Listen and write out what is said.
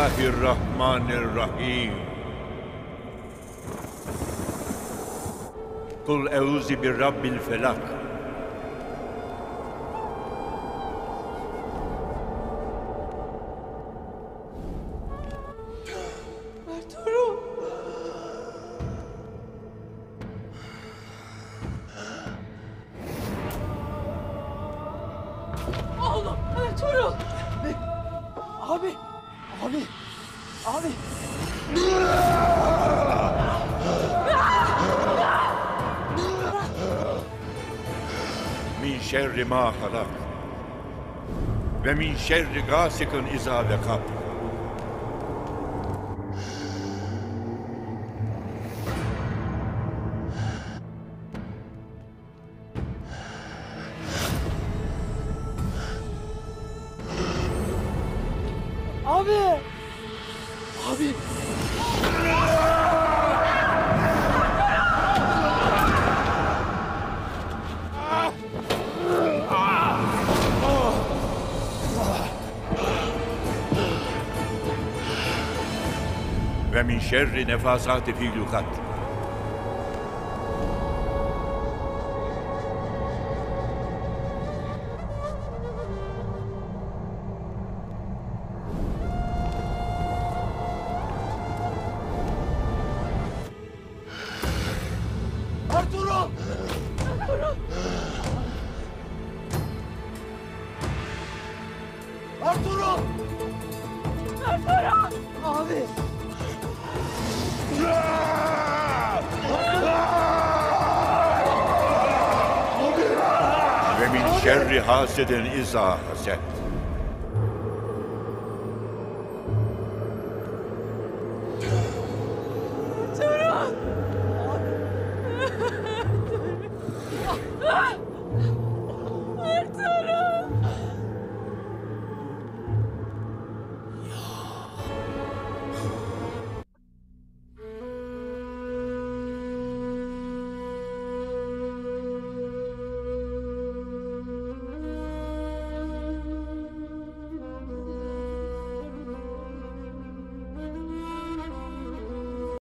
Bismillahirrahmanirrahim. Kul euzu bi rabbil felak. Ertuğrul. Oğlum Ertuğrul. Abi. Abi. Abi. Min şerri ma halak. Ve min şerri gasikin izâ vekab. Abi. Abi. Ve min şerri nefasati fil ukad. Ertuğrul. Ertuğrul. Ertuğrul. Abi. Ve min şerri hasedin izâ hased.